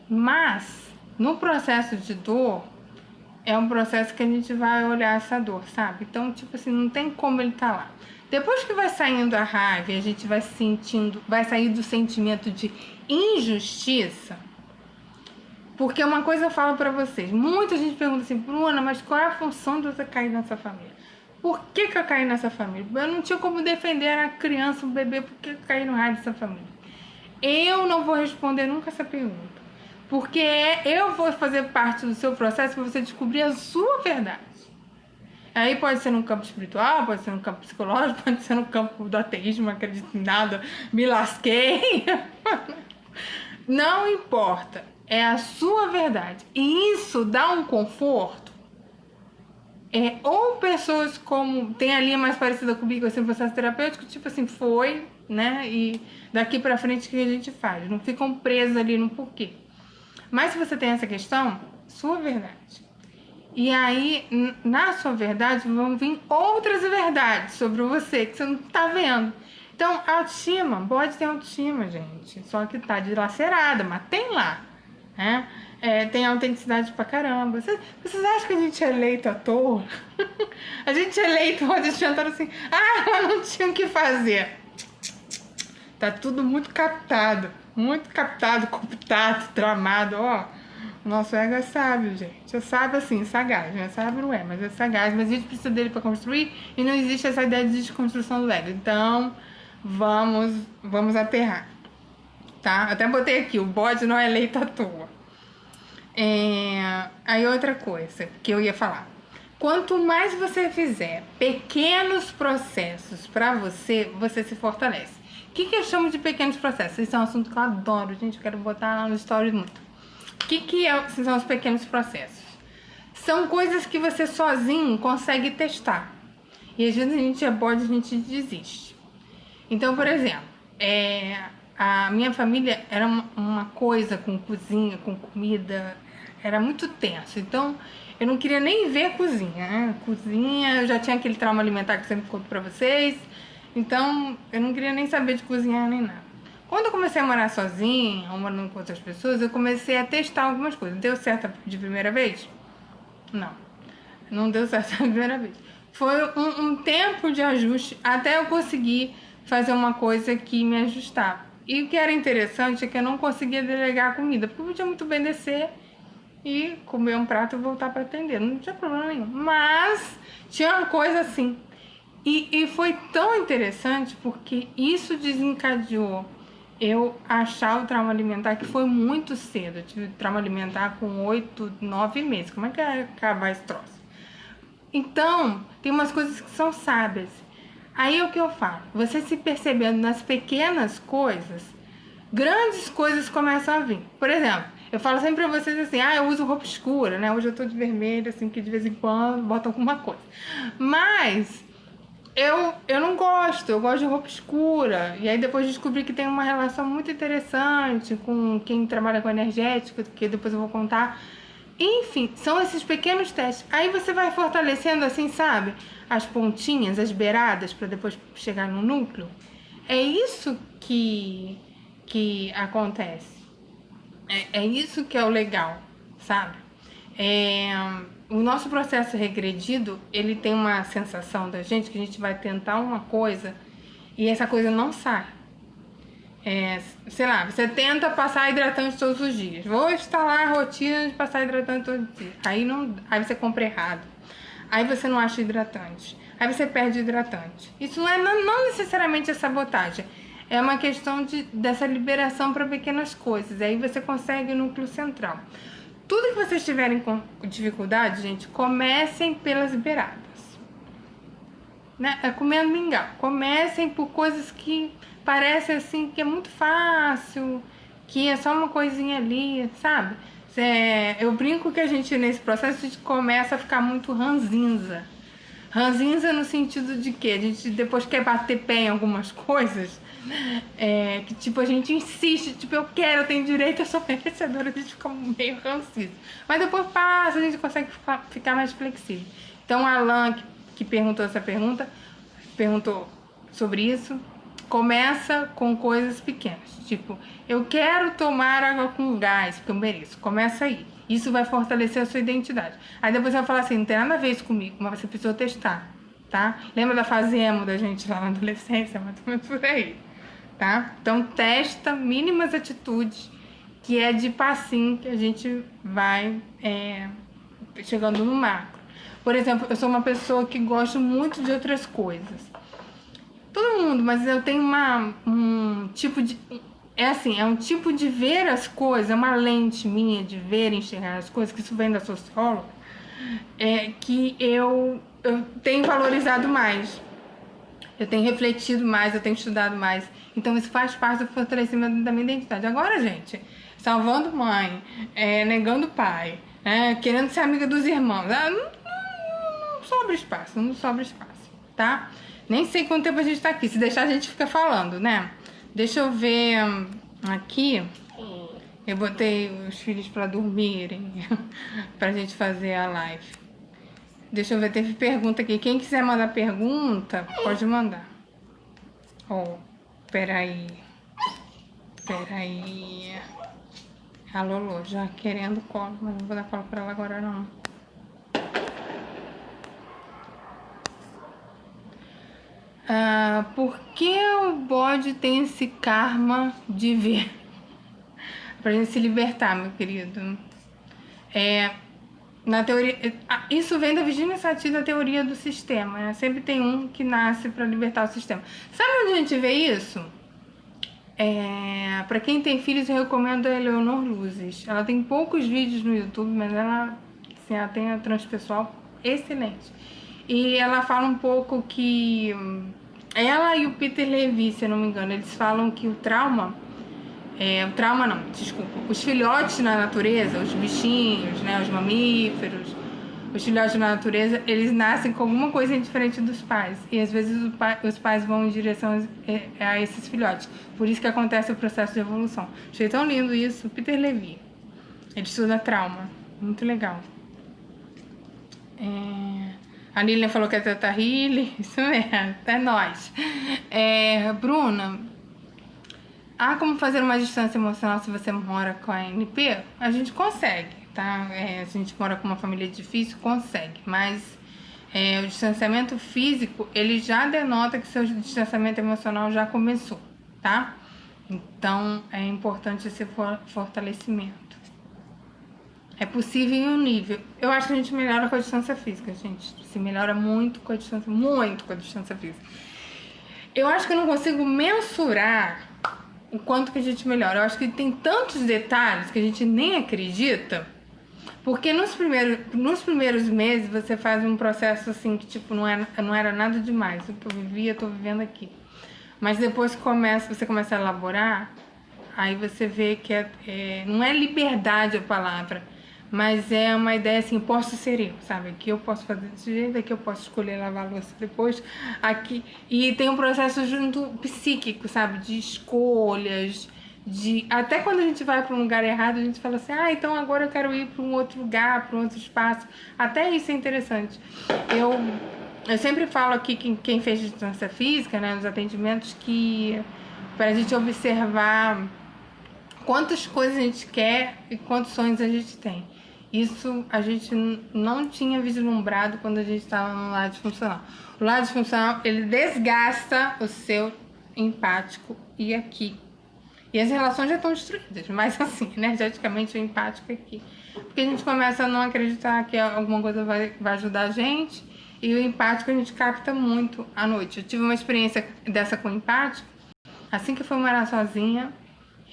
S1: Mas, no processo de dor, é um processo que a gente vai olhar essa dor, sabe? Então, tipo assim, não tem como ele estar lá. Depois que vai saindo a raiva e a gente vai sair do sentimento de injustiça, porque uma coisa eu falo pra vocês, muita gente pergunta assim, Bruna, mas qual é a função de você cair nessa família? Por que eu caí nessa família? Eu não tinha como defender a criança, o bebê, por que eu caí no raio dessa família? Eu não vou responder nunca essa pergunta, porque eu vou fazer parte do seu processo para você descobrir a sua verdade. Aí pode ser no campo espiritual, pode ser no campo psicológico, pode ser no campo do ateísmo, não acredito em nada, me lasquei. Não importa, é a sua verdade. E isso dá um conforto. Ou pessoas como tem a linha mais parecida comigo, assim, processo terapêutico, tipo assim, foi, né? E daqui pra frente o que a gente faz? Não ficam presas ali no porquê. Mas se você tem essa questão, sua verdade. E aí, na sua verdade, vão vir outras verdades sobre você que você não tá vendo. Então, autoestima, pode ter autoestima, gente. Só que tá dilacerada, mas tem lá. Né? tem autenticidade pra caramba. Vocês acham que a gente é eleito à toa? A gente é eleito, a gente tentando assim, ela não tinha o que fazer. Tá tudo muito captado, cooptado, tramado, ó. O nosso ego é sábio, gente. É sábio assim, sagaz, não é sábio, não é, mas é sagaz. Mas a gente precisa dele pra construir e não existe essa ideia de desconstrução do ego. Então, vamos aterrar, tá? Até botei aqui, o bode não é eleito à toa. Aí outra coisa que eu ia falar. Quanto mais você fizer pequenos processos pra você, você se fortalece. O que eu chamo de pequenos processos? Esse é um assunto que eu adoro, gente. Eu quero botar lá no story muito. O que são os pequenos processos? São coisas que você sozinho consegue testar. E às vezes a gente é bode, a gente desiste. Então, por exemplo, a minha família era uma coisa com cozinha, com comida, era muito tenso. Então, eu não queria nem ver a cozinha, né? Cozinha, eu já tinha aquele trauma alimentar que eu sempre conto pra vocês. Então, eu não queria nem saber de cozinhar nem nada. Quando eu comecei a morar sozinha, morando com outras pessoas, eu comecei a testar algumas coisas. Deu certo de primeira vez? Não deu certo da primeira vez. Foi um tempo de ajuste até eu conseguir fazer uma coisa que me ajustava. E o que era interessante é que eu não conseguia delegar a comida, porque eu podia muito bem descer e comer um prato e voltar para atender. Não tinha problema nenhum. Mas tinha uma coisa assim. E foi tão interessante porque isso desencadeou eu achar o trauma alimentar, que foi muito cedo. Eu tive trauma alimentar com 8, 9 meses. Como é que vai acabar esse troço? Então, tem umas coisas que são sábias. Aí o que eu falo? Você se percebendo nas pequenas coisas, grandes coisas começam a vir. Por exemplo, eu falo sempre pra vocês assim, eu uso roupa escura, né? Hoje eu tô de vermelho, assim, que de vez em quando boto alguma coisa. Mas eu não gosto, eu gosto de roupa escura. E aí depois descobri que tem uma relação muito interessante com quem trabalha com energética, que depois eu vou contar. Enfim, são esses pequenos testes. Aí você vai fortalecendo assim, sabe? As pontinhas, as beiradas, para depois chegar no núcleo. É isso que acontece. É isso que é o legal, sabe? O nosso processo regredido, ele tem uma sensação da gente que a gente vai tentar uma coisa e essa coisa não sai. Sei lá, você tenta passar hidratante todos os dias. Vou instalar a rotina de passar hidratante todos os dias. Aí você compra errado. Aí você não acha hidratante. Aí você perde hidratante. Isso não necessariamente é sabotagem. É uma questão dessa liberação para pequenas coisas. Aí você consegue o núcleo central. Tudo que vocês tiverem com dificuldade, gente, comecem pelas beiradas. Né? Comendo mingau. Comecem por coisas que parecem assim que é muito fácil, que é só uma coisinha ali, sabe? Eu brinco que a gente, nesse processo, a gente começa a ficar muito ranzinza. Ranzinza no sentido de que a gente depois quer bater pé em algumas coisas, que tipo, a gente insiste, tipo, eu tenho direito, eu sou merecedora, a gente fica meio ranzinza. Mas depois passa, a gente consegue ficar mais flexível. Então, a Alan, que perguntou essa pergunta, perguntou sobre isso, começa com coisas pequenas, tipo, eu quero tomar água com gás, porque eu mereço. Começa aí. Isso vai fortalecer a sua identidade. Aí depois você vai falar assim, não tem nada a ver isso comigo, mas você precisa testar, tá? Lembra da fase emo da gente lá na adolescência? Mais ou menos por aí, tá? Então testa mínimas atitudes, que é de passinho que a gente vai chegando no macro. Por exemplo, eu sou uma pessoa que gosto muito de outras coisas. Todo mundo, mas eu tenho um tipo de... é um tipo de ver as coisas, é uma lente minha de ver e enxergar as coisas, que isso vem da socióloga, que eu tenho valorizado mais. Eu tenho refletido mais, eu tenho estudado mais. Então isso faz parte do fortalecimento da minha identidade. Agora, gente, salvando mãe, negando pai, querendo ser amiga dos irmãos, não sobra espaço, tá? Nem sei quanto tempo a gente tá aqui. Se deixar, a gente fica falando, né? Deixa eu ver aqui. Eu botei os filhos pra dormirem, pra gente fazer a live. Deixa eu ver, teve pergunta aqui. Quem quiser mandar pergunta, pode mandar. Peraí. A Lolo já querendo colo, mas não vou dar colo pra ela agora não. Por que o bode tem esse karma de ver? Pra gente se libertar, meu querido. Na teoria, isso vem da Virginia Satir, da teoria do sistema, né? Sempre tem um que nasce para libertar o sistema. Sabe onde a gente vê isso? Para quem tem filhos, eu recomendo a Eleonor Luzes. Ela tem poucos vídeos no YouTube, mas ela tem a transpessoal excelente. E ela fala um pouco que ela e o Peter Levy, se eu não me engano, eles falam que o trauma os filhotes na natureza, os bichinhos, né, os mamíferos, os filhotes na natureza, eles nascem com alguma coisa diferente dos pais. E às vezes os pais vão em direção a esses filhotes. Por isso que acontece o processo de evolução. Achei tão lindo isso. Peter Levy. Ele estuda trauma. Muito legal. A Lilian falou que é Teta Healy. Isso mesmo, até nós. Bruna, como fazer uma distância emocional se você mora com a NP? A gente consegue, tá? Se a gente mora com uma família difícil, consegue. Mas o distanciamento físico, ele já denota que seu distanciamento emocional já começou, tá? Então, é importante esse fortalecimento. É possível em um nível. Eu acho que a gente melhora com a distância física, gente. Se melhora muito com a distância física. Eu acho que eu não consigo mensurar o quanto que a gente melhora. Eu acho que tem tantos detalhes que a gente nem acredita, porque nos primeiros meses você faz um processo assim que tipo não era nada demais. O que eu vivia, eu tô vivendo aqui. Mas depois você começa a elaborar, aí você vê que não é liberdade a palavra, mas é uma ideia assim, posso ser eu, sabe? Aqui eu posso fazer desse jeito, aqui eu posso escolher lavar a louça depois, aqui. E tem um processo junto psíquico, sabe? De escolhas, até quando a gente vai para um lugar errado, a gente fala assim, então agora eu quero ir para um outro lugar, para um outro espaço. Até isso é interessante. Eu sempre falo aqui, quem fez distância física, né, nos atendimentos, que para a gente observar quantas coisas a gente quer e quantos sonhos a gente tem. Isso a gente não tinha vislumbrado quando a gente estava no lado disfuncional. O lado disfuncional, ele desgasta o seu empático e aqui. E as relações já estão destruídas, mas assim, energeticamente o empático é aqui. Porque a gente começa a não acreditar que alguma coisa vai ajudar a gente, e o empático a gente capta muito à noite. Eu tive uma experiência dessa com o empático, assim que eu fui morar sozinha.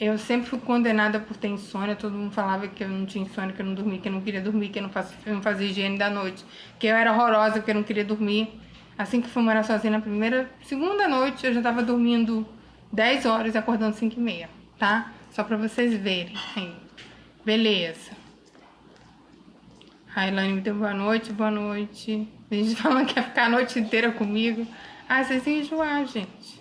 S1: Eu sempre fui condenada por ter insônia. Todo mundo falava que eu não tinha insônia, que eu não dormia, que eu não queria dormir, que eu não fazia higiene da noite, que eu era horrorosa, que eu não queria dormir. Assim que fui morar sozinha segunda noite, eu já tava dormindo 10 horas e acordando 5h30, tá? Só pra vocês verem aí. Beleza. A Elaine me deu boa noite, boa noite. A gente falando que ia ficar a noite inteira comigo. Vocês iam enjoar, gente.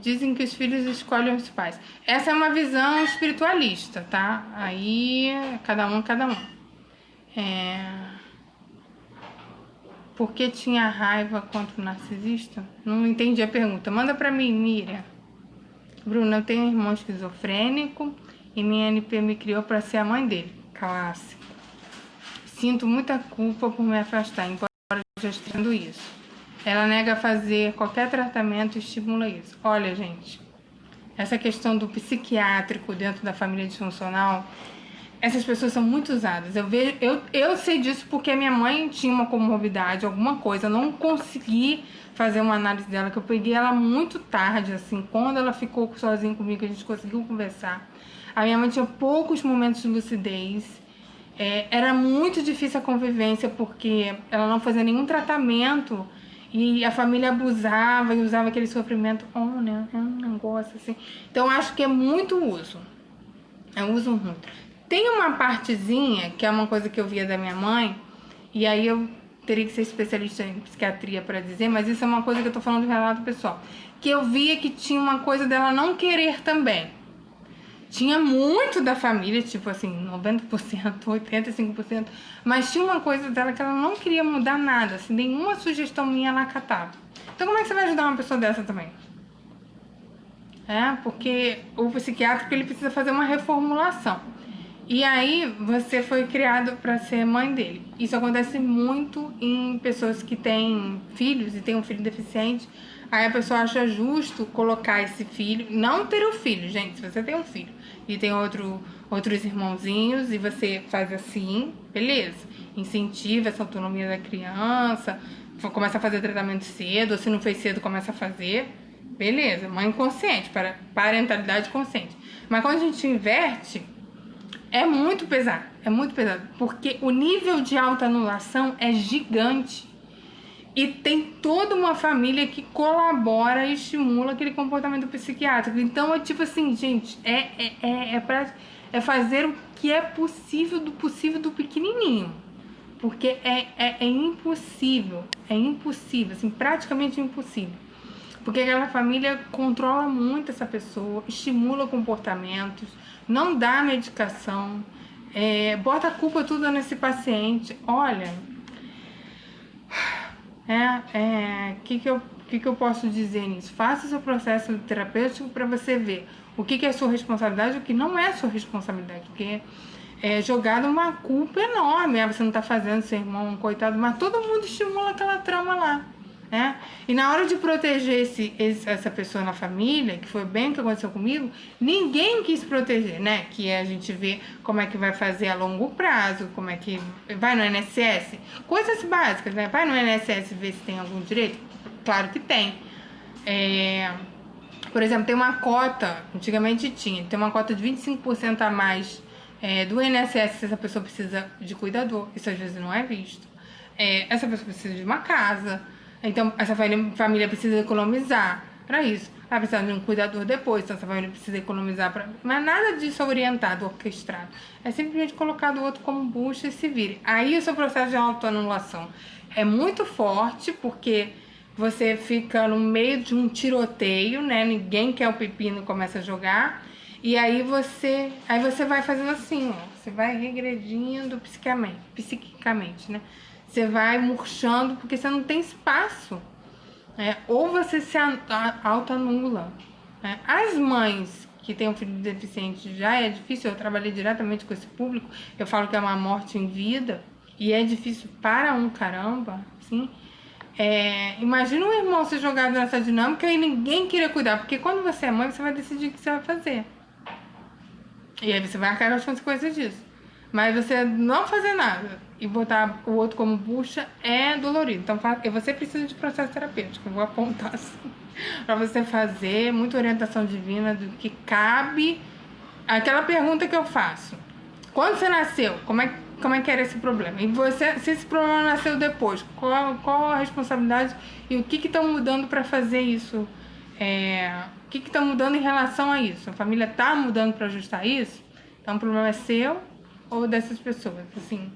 S1: Dizem que os filhos escolhem os pais. Essa é uma visão espiritualista, tá? Aí, cada um. Por que tinha raiva contra o narcisista? Não entendi a pergunta. Manda pra mim, Miriam. Bruna, eu tenho um irmão esquizofrênico e minha NP me criou pra ser a mãe dele. Clássico. Sinto muita culpa por me afastar, embora eu já esteja tendo isso. Ela nega fazer qualquer tratamento e estimula isso. Olha, gente, essa questão do psiquiátrico dentro da família disfuncional, essas pessoas são muito usadas. Eu sei disso porque a minha mãe tinha uma comorbidade, alguma coisa. Eu não consegui fazer uma análise dela, que eu peguei ela muito tarde, assim, quando ela ficou sozinha comigo, a gente conseguiu conversar. A minha mãe tinha poucos momentos de lucidez. Era muito difícil a convivência, porque ela não fazia nenhum tratamento. E a família abusava e usava aquele sofrimento, né? É um negócio assim. Então, acho que é muito uso. É um uso muito. Tem uma partezinha, que é uma coisa que eu via da minha mãe, e aí eu teria que ser especialista em psiquiatria para dizer, mas isso é uma coisa que eu tô falando do relato pessoal. Que eu via que tinha uma coisa dela não querer também. Tinha muito da família, tipo assim, 90%, 85%, mas tinha uma coisa dela que ela não queria mudar nada, assim, nenhuma sugestão minha ela acatava. Então como é que você vai ajudar uma pessoa dessa também? Porque o psiquiátrico ele precisa fazer uma reformulação. E aí você foi criado para ser mãe dele. Isso acontece muito em pessoas que têm filhos e têm um filho deficiente. Aí a pessoa acha justo colocar esse filho, não ter o filho, gente. Se você tem um filho e tem outros irmãozinhos e você faz assim, beleza. Incentiva essa autonomia da criança, começa a fazer tratamento cedo, ou se não fez cedo, começa a fazer. Beleza, mãe consciente, parentalidade consciente. Mas quando a gente inverte, é muito pesado, porque o nível de autoanulação é gigante. E tem toda uma família que colabora e estimula aquele comportamento psiquiátrico. Então é tipo assim, gente, é fazer o que é possível do pequenininho. Porque é impossível, assim, praticamente impossível. Porque aquela família controla muito essa pessoa, estimula comportamentos, não dá medicação, bota a culpa tudo nesse paciente. Olha, que eu posso dizer nisso? Faça o seu processo terapêutico para você ver o que é sua responsabilidade e o que não é sua responsabilidade. Porque é jogada uma culpa enorme. Você não está fazendo, seu irmão, coitado, mas todo mundo estimula aquela trama lá. E na hora de proteger essa pessoa na família, que foi bem o que aconteceu comigo, ninguém quis proteger, né? Que a gente vê como é que vai fazer a longo prazo, como é que vai no INSS, coisas básicas, né? Vai no INSS ver se tem algum direito? Claro que tem. Por exemplo, tem uma cota, antigamente tem uma cota de 25% a mais do INSS se essa pessoa precisa de cuidador. Isso às vezes não é visto. Essa pessoa precisa de uma casa. Então, essa família precisa economizar para isso. Vai precisar de um cuidador depois, então essa família precisa economizar para... Mas nada disso é orientado, orquestrado. É simplesmente colocado o outro como bucha e se vire. Aí o seu processo de autoanulação é muito forte, porque você fica no meio de um tiroteio, né? Ninguém quer o pepino e começa a jogar. E aí você vai fazendo assim, ó. Você vai regredindo psiquicamente, né? Você vai murchando porque você não tem espaço. Ou você se autoanula. As mães que têm um filho deficiente já é difícil. Eu trabalhei diretamente com esse público. Eu falo que é uma morte em vida. E é difícil para um caramba, assim. Imagina um irmão ser jogado nessa dinâmica e ninguém querer cuidar. Porque quando você é mãe, você vai decidir o que você vai fazer. E aí você vai arcar as consequências disso. Mas você não fazer nada e botar o outro como bucha é dolorido. Então você precisa de processo terapêutico. Eu vou apontar assim pra você fazer muita orientação divina do que cabe. Aquela pergunta que eu faço: quando você nasceu, como é que era esse problema? E se esse problema nasceu depois, qual a responsabilidade e o que estão mudando para fazer isso? O que estão mudando em relação a isso? A família está mudando para ajustar isso? Então o problema é seu ou dessas pessoas? Assim,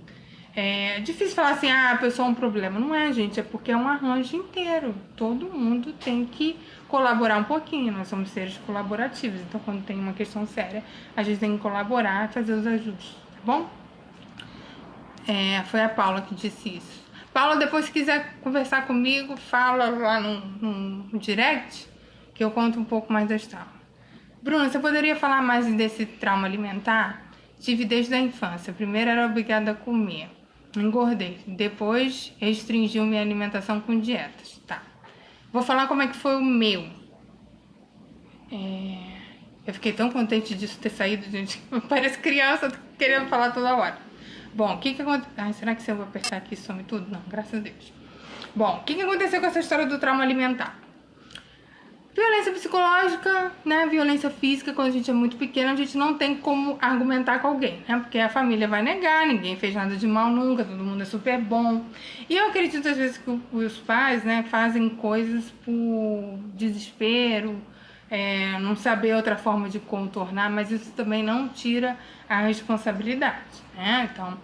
S1: é difícil falar assim, a pessoa é um problema. Não é, gente, é porque é um arranjo inteiro. Todo mundo tem que colaborar um pouquinho. Nós somos seres colaborativos. Então, quando tem uma questão séria, a gente tem que colaborar e fazer os ajustes, tá bom? Foi a Paula que disse isso. Paula, depois se quiser conversar comigo, fala lá no direct, que eu conto um pouco mais das traumas. Bruna, você poderia falar mais desse trauma alimentar? Tive desde a infância. Primeiro era obrigada a comer. Engordei. Depois restringiu minha alimentação com dietas. Tá. Vou falar como é que foi o meu. Eu fiquei tão contente disso ter saído, gente. Parece criança querendo falar toda hora. Bom, o que aconteceu? Ai, será que se eu vou apertar aqui some tudo? Não, graças a Deus. Bom, o que aconteceu com essa história do trauma alimentar? Violência psicológica, né? Violência física, quando a gente é muito pequeno, a gente não tem como argumentar com alguém, né? Porque a família vai negar, ninguém fez nada de mal nunca, todo mundo é super bom. E eu acredito às vezes que os pais, né, fazem coisas por desespero, não saber outra forma de contornar, mas isso também não tira a responsabilidade, né? Então,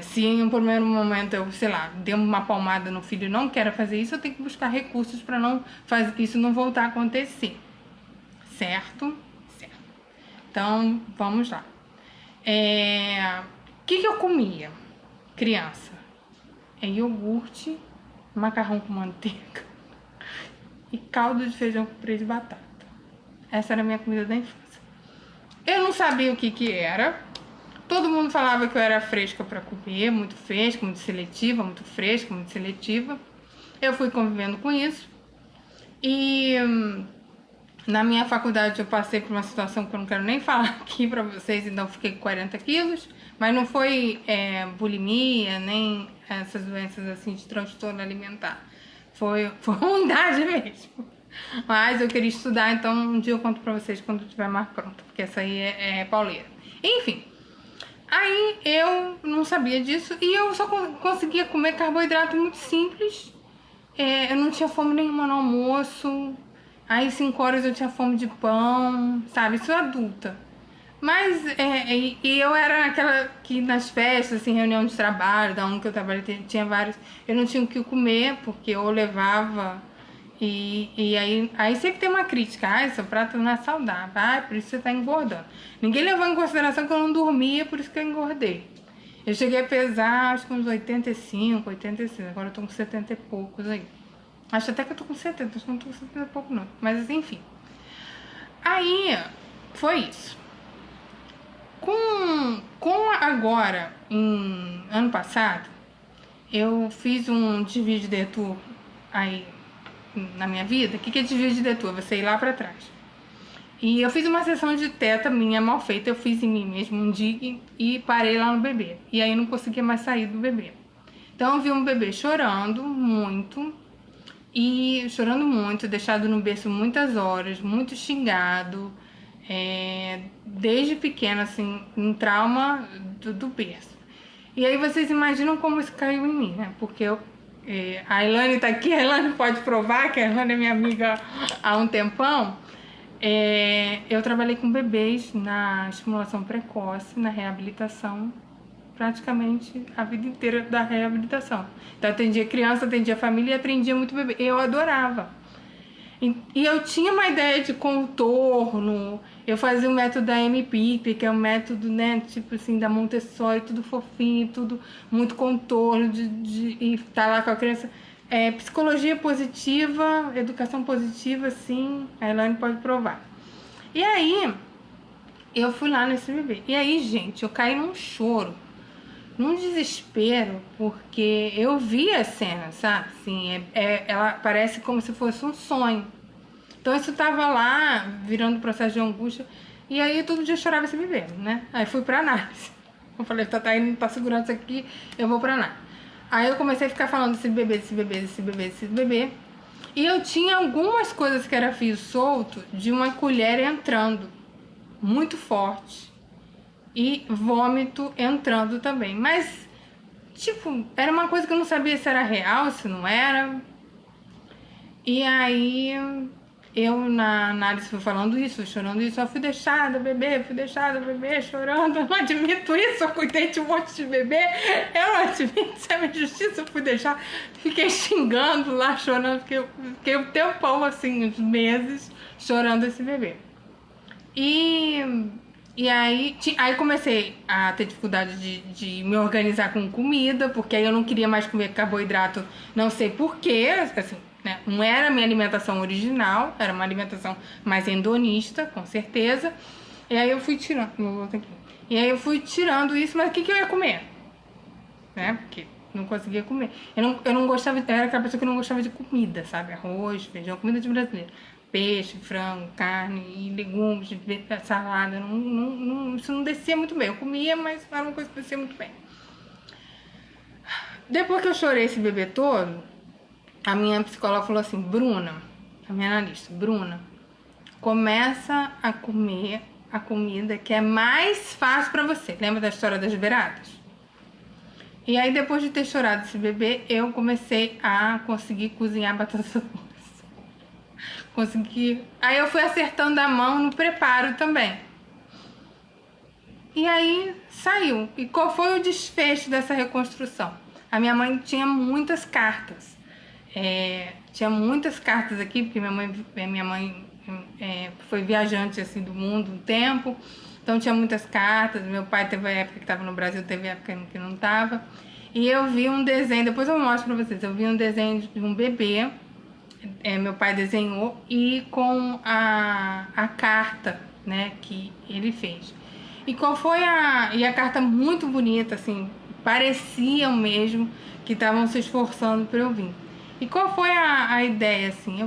S1: se em um primeiro momento eu, sei lá, dei uma palmada no filho e não quero fazer isso, eu tenho que buscar recursos para não fazer isso não voltar a acontecer. Certo? Certo. Então, vamos lá. O que eu comia? Criança. Iogurte, macarrão com manteiga e caldo de feijão com purê de batata. Essa era a minha comida da infância. Eu não sabia o que era. Todo mundo falava que eu era fresca para comer, muito fresca, muito seletiva, muito fresca, muito seletiva. Eu fui convivendo com isso. E na minha faculdade eu passei por uma situação que eu não quero nem falar aqui pra vocês, então fiquei com 40 quilos. Mas não foi bulimia, nem essas doenças assim de transtorno alimentar. Foi ruindade mesmo. Mas eu queria estudar, então um dia eu conto pra vocês quando eu estiver mais pronta, porque essa aí é pauleira. Enfim, aí eu não sabia disso e eu só conseguia comer carboidrato muito simples. Eu não tinha fome nenhuma no almoço. Aí 5 horas eu tinha fome de pão, sabe? Isso adulta. Mas e eu era aquela que nas festas, assim, reunião de trabalho, da um que eu trabalhei, tinha vários. Eu não tinha o que comer, porque eu levava. E aí sempre tem uma crítica, seu prato não é saudável, por isso você tá engordando. Ninguém levou em consideração que eu não dormia, por isso que eu engordei. Eu cheguei a pesar, acho que uns 85, 86, agora eu tô com 70 e poucos aí. Acho até que eu tô com 70, acho que não tô com 70 e pouco não, mas assim, enfim. Aí, foi isso. Com agora, ano passado, eu fiz um desvio de detour aí na minha vida. O que é desvio de detour? Você ir lá pra trás. E eu fiz uma sessão de teta minha mal feita, eu fiz em mim mesmo um dig e parei lá no bebê. E aí não conseguia mais sair do bebê. Então eu vi um bebê chorando muito, deixado no berço muitas horas, muito xingado, desde pequeno, assim, um trauma do berço. E aí vocês imaginam como isso caiu em mim, né? Porque a Elaine tá aqui, a Elaine pode provar, que a Elaine é minha amiga há um tempão. Eu trabalhei com bebês na estimulação precoce, na reabilitação, praticamente a vida inteira da reabilitação. Então atendia criança, atendia família e atendia muito bebê. Eu adorava. E eu tinha uma ideia de contorno, eu fazia o método da MPIP, que é um método, né, tipo assim, da Montessori, tudo fofinho, tudo muito contorno, e tá lá com a criança. Psicologia positiva, educação positiva, sim, a Elaine pode provar. E aí, eu fui lá nesse bebê. E aí, gente, eu caí num choro, num desespero, porque eu vi a cena, sabe? Assim, ela parece como se fosse um sonho. Então isso tava lá, virando processo de angústia, e aí todo dia eu chorava esse bebê, né? Aí fui pra análise. Eu falei, tá indo, tá segurando isso aqui, eu vou pra análise. Aí eu comecei a ficar falando desse bebê, desse bebê, desse bebê, desse bebê. E eu tinha algumas coisas que era fio solto de uma colher entrando, muito forte. E vômito entrando também. Mas, tipo, era uma coisa que eu não sabia se era real, se não era. E aí, eu na análise fui falando isso, chorando isso. Eu fui deixada, bebê, chorando. Eu não admito isso, eu cuidei de um monte de bebê. Eu não admito, isso é uma injustiça, eu fui deixar. Fiquei xingando lá, chorando. Fiquei um tempão, assim, uns meses, chorando esse bebê. E aí comecei a ter dificuldade de me organizar com comida, porque aí eu não queria mais comer carboidrato, não sei porquê, assim, né? Não era a minha alimentação original, era uma alimentação mais hedonista, com certeza. E aí eu fui tirando, isso, mas o que eu ia comer? Né? Porque não conseguia comer. Eu não gostava, eu era aquela pessoa que não gostava de comida, sabe? Arroz, feijão, comida de brasileiro. Peixe, frango, carne e legumes, salada, isso não descia muito bem. Eu comia, mas não era uma coisa que descia muito bem. Depois que eu chorei esse bebê todo, a minha psicóloga falou assim, Bruna, a minha analista, Bruna, começa a comer a comida que é mais fácil pra você. Lembra da história das beiradas? E aí, depois de ter chorado esse bebê, eu comecei a conseguir cozinhar batata doce. Aí eu fui acertando a mão no preparo também. E aí saiu. E qual foi o desfecho dessa reconstrução? A minha mãe tinha muitas cartas. Tinha muitas cartas aqui, porque minha mãe foi viajante assim, do mundo um tempo. Então tinha muitas cartas. Meu pai teve a época que estava no Brasil, teve a época que não estava. E eu vi um desenho, depois eu mostro pra vocês. Eu vi um desenho de um bebê meu pai desenhou, e com a carta, né, que ele fez. E qual foi e a carta muito bonita, assim, parecia mesmo que estavam se esforçando para eu vir. E qual foi a ideia, assim?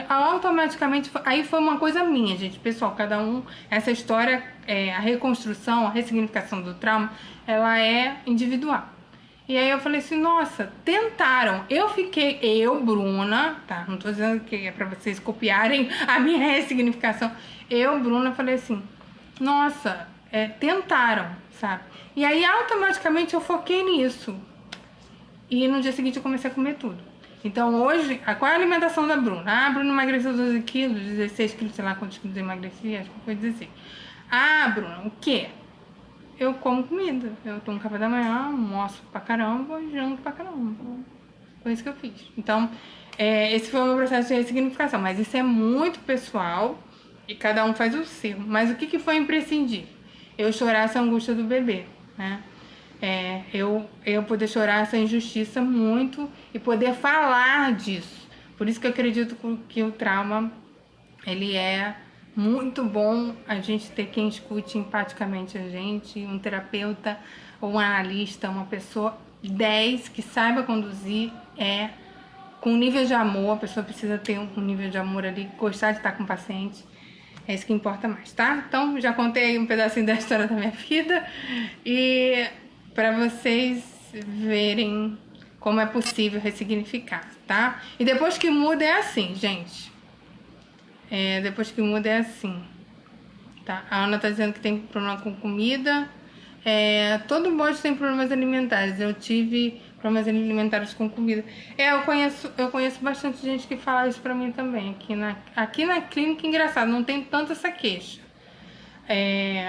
S1: Automaticamente, aí foi uma coisa minha, gente, pessoal, cada um, essa história, a reconstrução, a ressignificação do trauma, ela é individual. E aí eu falei assim, nossa, tentaram. Eu, Bruna, tá? Não tô dizendo que é pra vocês copiarem a minha ressignificação. Eu, Bruna, falei assim, nossa, tentaram, sabe? E aí automaticamente eu foquei nisso. E no dia seguinte eu comecei a comer tudo. Então hoje, qual é a alimentação da Bruna? Ah, a Bruna emagreceu 12 quilos, 16 quilos, sei lá quantos quilos eu emagreci, acho que foi 16. Ah, Bruna, o quê? Eu como comida. Eu tomo café da manhã, almoço pra caramba e janto pra caramba. Foi isso que eu fiz. Então, esse foi o meu processo de ressignificação. Mas isso é muito pessoal e cada um faz o seu. Mas o que foi imprescindível? Eu chorar essa angústia do bebê, né? Eu poder chorar essa injustiça muito e poder falar disso. Por isso que eu acredito que o trauma, ele é muito bom a gente ter quem escute empaticamente a gente, um terapeuta ou um analista, uma pessoa 10 que saiba conduzir, com nível de amor. A pessoa precisa ter um nível de amor ali, gostar de estar com o paciente. É isso que importa mais, tá? Então, já contei um pedacinho da história da minha vida e para vocês verem como é possível ressignificar, tá? E depois que muda é assim, gente. Depois que muda é assim, tá? A Ana tá dizendo que tem problema com comida. Todo mundo tem problemas alimentares. Eu tive problemas alimentares com comida. Eu conheço bastante gente que fala isso pra mim também. Aqui na clínica, engraçado, não tem tanta essa queixa.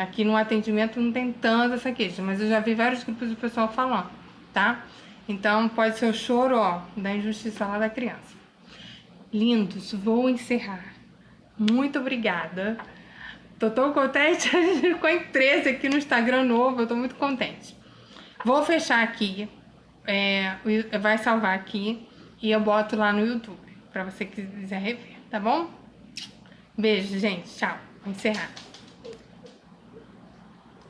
S1: Aqui no atendimento não tem tanta essa queixa, mas eu já vi vários grupos do pessoal falando, tá? Então pode ser o choro, ó, da injustiça lá da criança. Lindos, vou encerrar. Muito obrigada. Tô tão contente, a gente ficou em 13 aqui no Instagram novo, eu tô muito contente. Vou fechar aqui, vai salvar aqui e eu boto lá no YouTube, pra você que quiser rever, tá bom? Beijo, gente, tchau. Vou encerrar.